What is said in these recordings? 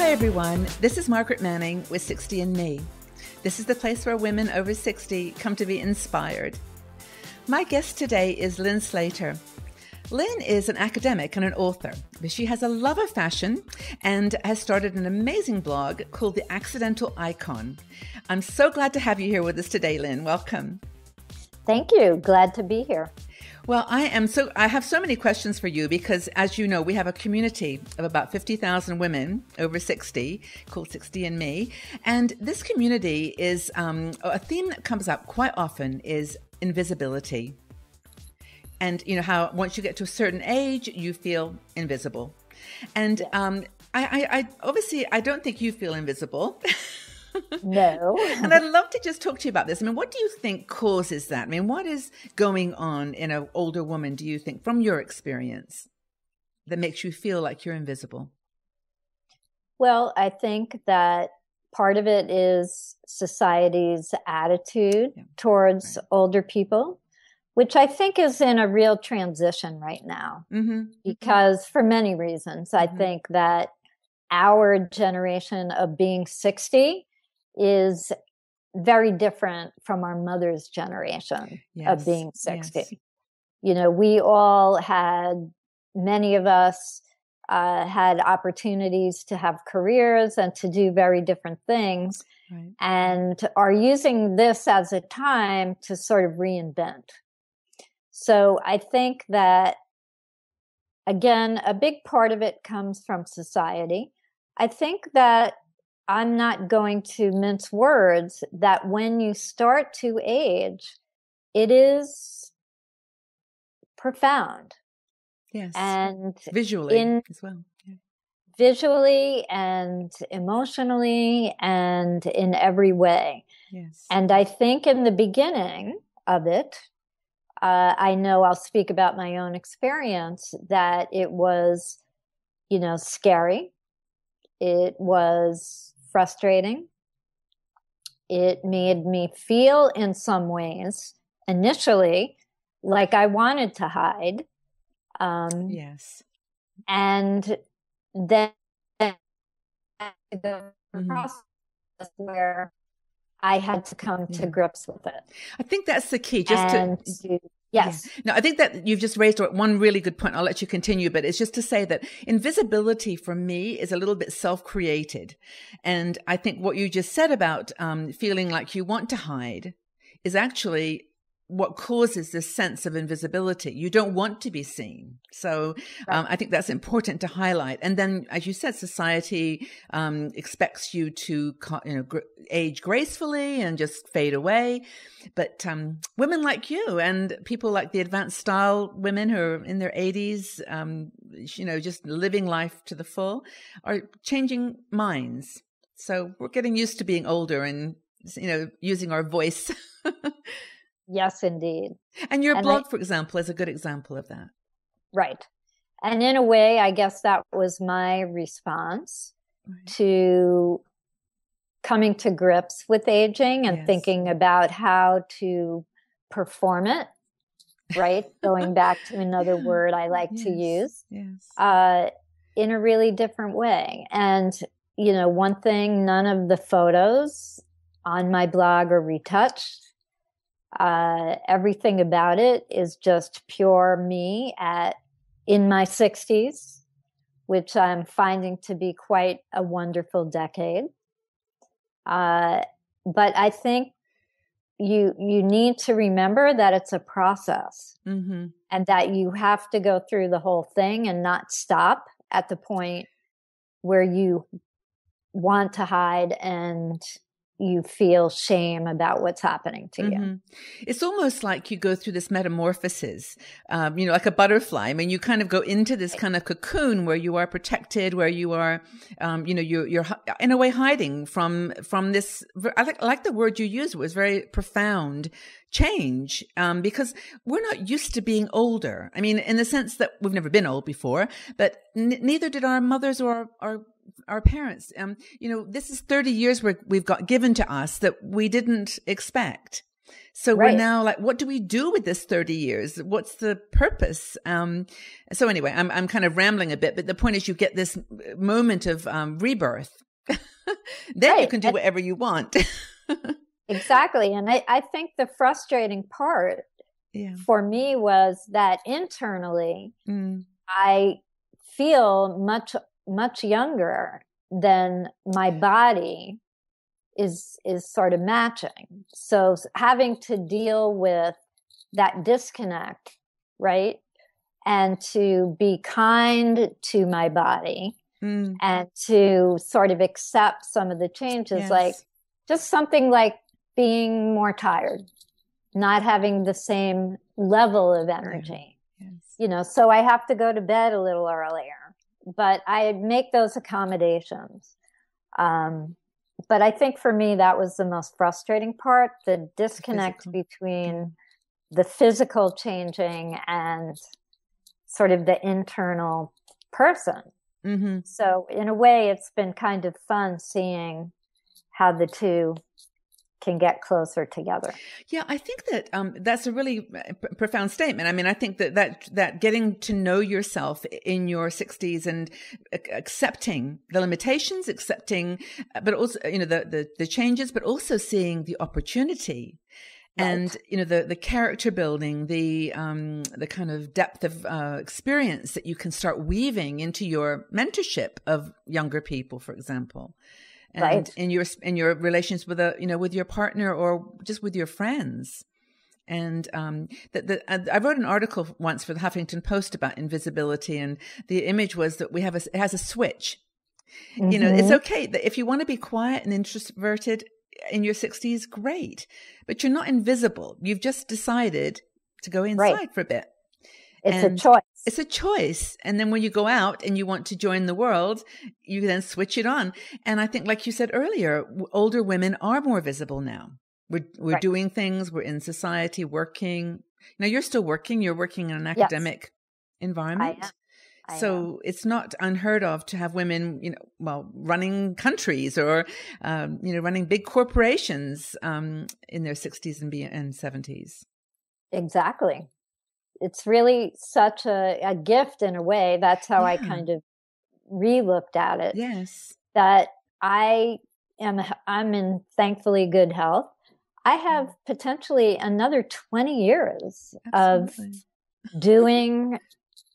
Hi everyone, this is Margaret Manning with 60 and Me. This is the place where women over 60 come to be inspired. My guest today is Lynn Slater. Lynn is an academic and an author, but she has a love of fashion and has started an amazing blog called The Accidental Icon. I'm so glad to have you here with us today, Lynn. Welcome. Thank you. Glad to be here. Well, I have so many questions for you because, as you know, we have a community of about 50,000 women over 60 called 60 and Me. And this community is, a theme that comes up quite often is invisibility. And you know how once you get to a certain age, you feel invisible. And I obviously, I don't think you feel invisible. No. And I'd love to just talk to you about this. I mean, what do you think causes that? I mean, what is going on in an older woman, do you think, from your experience, that makes you feel like you're invisible? Well, I think that part of it is society's attitude towards older people, which I think is in a real transition right now. Because for many reasons, I think that our generation of being 60 is very different from our mother's generation of being 60. Yes. You know, we all had, many of us had opportunities to have careers and to do very different things, and are using this as a time to sort of reinvent. So I think that, again, a big part of it comes from society. I think that I'm not going to mince words that when you start to age, it is profound. Yes. And visually as well. Yeah. Visually and emotionally and in every way. Yes. And I think in the beginning of it, I know I'll speak about my own experience, that it was, you know, scary. It was frustrating. It made me feel in some ways initially like I wanted to hide. Yes. And then the process where I had to come to grips with it. I think that's the key. Yes. Yeah. No, I think that you've just raised one really good point. I'll let you continue, but it's just to say that invisibility for me is a little bit self-created. And I think what you just said about feeling like you want to hide is actually what causes this sense of invisibility. You don't want to be seen. So I think that's important to highlight. And then, as you said, society expects you to age gracefully and just fade away. But women like you and people like the advanced style women who are in their 80s, just living life to the full, are changing minds. So we're getting used to being older and, using our voice. Yes, indeed. And your blog, for example, is a good example of that. Right. And in a way, I guess that was my response to coming to grips with aging and thinking about how to perform it, right? Going back to another word I like to use, in a really different way. And, one thing, none of the photos on my blog are retouched. Everything about it is just pure me in my 60s, which I'm finding to be quite a wonderful decade. But I think you need to remember that it's a process, and that you have to go through the whole thing and not stop at the point where you want to hide and you feel shame about what's happening to you. It's almost like you go through this metamorphosis, like a butterfly. I mean, you kind of go into this kind of cocoon where you are protected, where you are, you're in a way hiding from this. I like the word you used. It was very profound change, because we're not used to being older. I mean, in the sense that we've never been old before, but neither did our mothers or our parents. This is 30 years we've got given to us that we didn't expect. So we're now like, what do we do with this 30 years? What's the purpose? So anyway, I'm kind of rambling a bit, but the point is you get this moment of rebirth. Then you can do whatever you want. Exactly. And I think the frustrating part for me was that internally, I feel much, much younger than my body is sort of matching. So having to deal with that disconnect, right? And to be kind to my body and to sort of accept some of the changes, like just something like being more tired, not having the same level of energy, so I have to go to bed a little earlier, but I make those accommodations. But I think for me, that was the most frustrating part, the disconnect between the physical changing and sort of the internal person. Mm-hmm. So in a way, it's been kind of fun seeing how the two can get closer together. Yeah, I think that that's a really profound statement. I mean, I think that getting to know yourself in your 60s and accepting the limitations, but also, the changes, but also seeing the opportunity. And, the character building, the kind of depth of experience that you can start weaving into your mentorship of younger people, for example. And in your relations with with your partner or just with your friends. And I wrote an article once for the Huffington Post about invisibility, and the image was that it has a switch. Mm-hmm. It's okay that if you want to be quiet and introverted in your 60s, great, but you're not invisible. You've just decided to go inside for a bit. It's a choice. It's a choice. And then when you go out and you want to join the world, you then switch it on. And I think, like you said earlier, older women are more visible now. We're doing things. We're in society working. Now, you're still working. You're working in an academic environment. So it's not unheard of to have women, running countries or, running big corporations in their 60s and 70s. Exactly. It's really such a gift in a way. That's how I kind of re-looked at it. Yes. That I'm in thankfully good health. I have potentially another 20 years of doing,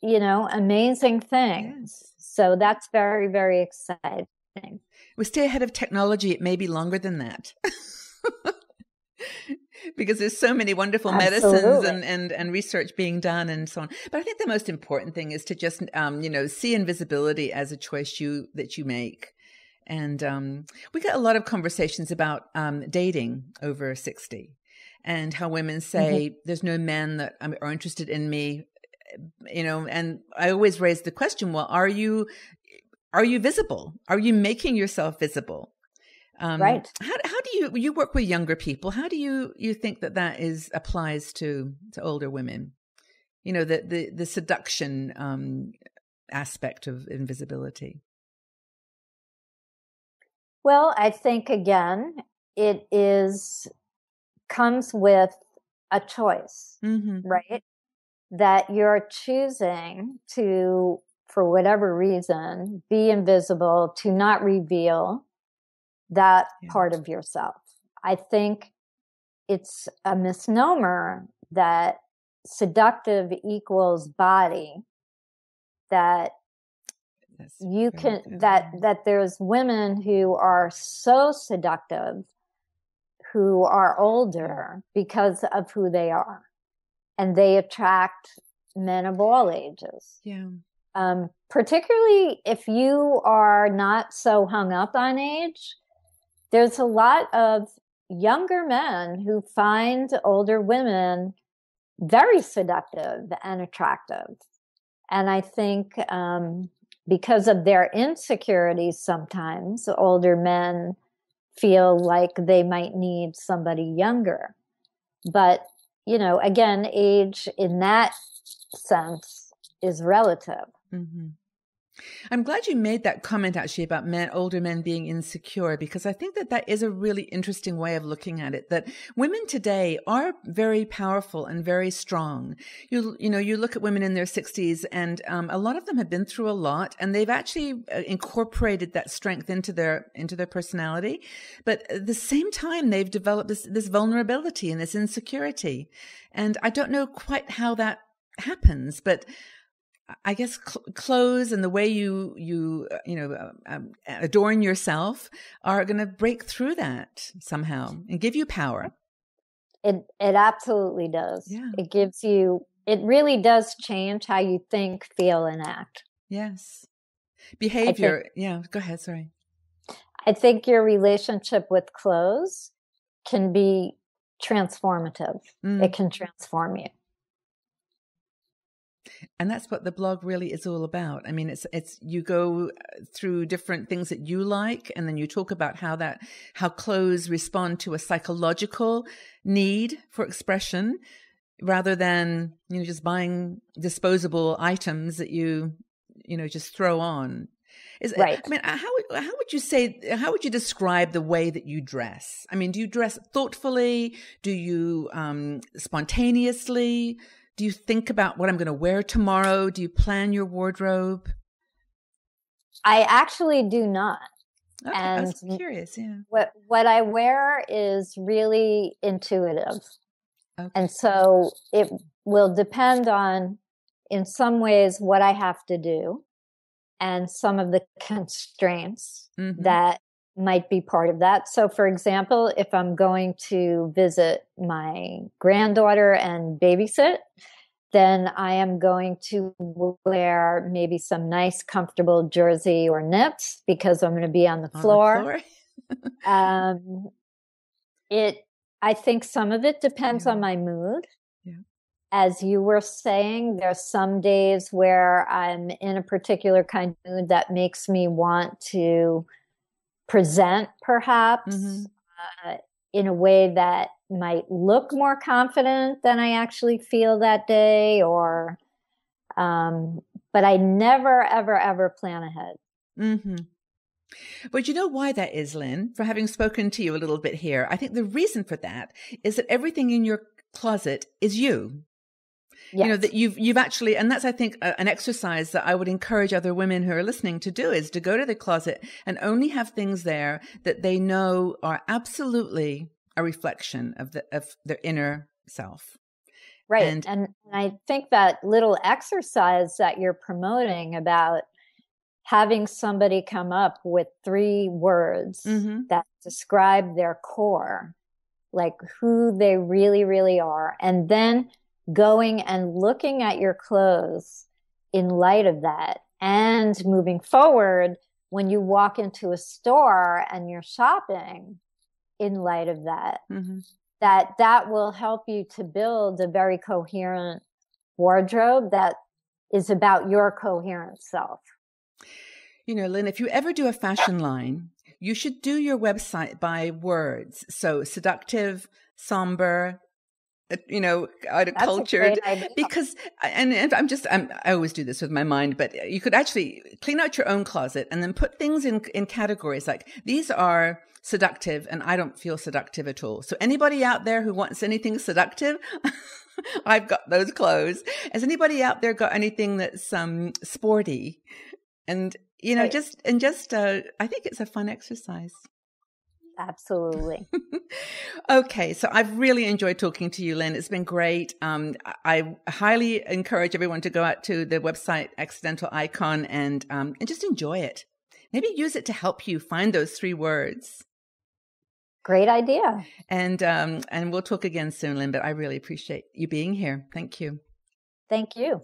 amazing things. Yes. So that's very, very exciting. We stay ahead of technology. It may be longer than that. Because there's so many wonderful medicines and research being done and so on. But I think the most important thing is to just, see invisibility as a choice that you make. And we get a lot of conversations about dating over 60 and how women say there's no men that are interested in me, and I always raise the question, well, are you visible? Are you making yourself visible? Right. How do you work with younger people? How do you think that applies to older women? The seduction aspect of invisibility. Well, I think again, it comes with a choice, right? That you're choosing to, for whatever reason, be invisible, to not reveal that part of yourself. I think it's a misnomer that seductive equals body, that you can, that there's women who are so seductive who are older because of who they are, and they attract men of all ages. Yeah. Particularly if you are not so hung up on age. There's a lot of younger men who find older women very seductive and attractive. And I think because of their insecurities, sometimes older men feel like they might need somebody younger. But, again, age in that sense is relative. Mm-hmm. I'm glad you made that comment actually about older men being insecure, because I think that is a really interesting way of looking at it, that women today are very powerful and very strong. You look at women in their 60s, and a lot of them have been through a lot, and they've actually incorporated that strength into their personality. But at the same time, they've developed this vulnerability and this insecurity. And I don't know quite how that happens, but I guess clothes and the way you adorn yourself are going to break through that somehow and give you power. It absolutely does. Yeah. It really does change how you think, feel, and act. Yes. Behavior. Yeah. Go ahead. Sorry. I think your relationship with clothes can be transformative. It can transform you. And that's what the blog really is all about. I mean, it's you go through different things that you like, and then you talk about how clothes respond to a psychological need for expression, rather than, just buying disposable items that you just throw on. Right. I mean, how would you describe the way that you dress? I mean, do you dress thoughtfully? Do you spontaneously? Do you think about what I'm going to wear tomorrow? Do you plan your wardrobe? I actually do not. Okay, and I was curious, yeah. What I wear is really intuitive. Okay. And so it will depend on, in some ways, what I have to do and some of the constraints that might be part of that. So, for example, if I'm going to visit my granddaughter and babysit, then I am going to wear maybe some nice, comfortable jersey or knits because I'm going to be on the floor. I think some of it depends on my mood. Yeah. As you were saying, there's some days where I'm in a particular kind of mood that makes me want to present, perhaps, in a way that might look more confident than I actually feel that day, but I never, ever, ever plan ahead. Mm-hmm. But you know why that is, Lynn? For having spoken to you a little bit here, I think the reason for that is that everything in your closet is you. Yes. That you've actually, and that's, I think, an exercise that I would encourage other women who are listening to do, is to go to the closet and only have things there that they know are absolutely a reflection of their inner self. Right. And I think that little exercise that you're promoting about having somebody come up with 3 words that describe their core, like who they really, really are, and then going and looking at your clothes in light of that, and moving forward when you walk into a store and you're shopping in light of that, that will help you to build a very coherent wardrobe that is about your coherent self. Lynn, if you ever do a fashion line, you should do your website by words. So seductive, somber, cultured, because, and I always do this with my mind, but you could actually clean out your own closet and then put things in categories like, these are seductive and I don't feel seductive at all. So anybody out there who wants anything seductive, I've got those clothes. Has anybody out there got anything that's sporty? And, I think it's a fun exercise. Absolutely. Okay. So I've really enjoyed talking to you, Lynn. It's been great. I highly encourage everyone to go out to the website Accidental Icon and just enjoy it. Maybe use it to help you find those 3 words. Great idea. And we'll talk again soon, Lynn, but I really appreciate you being here. Thank you. Thank you.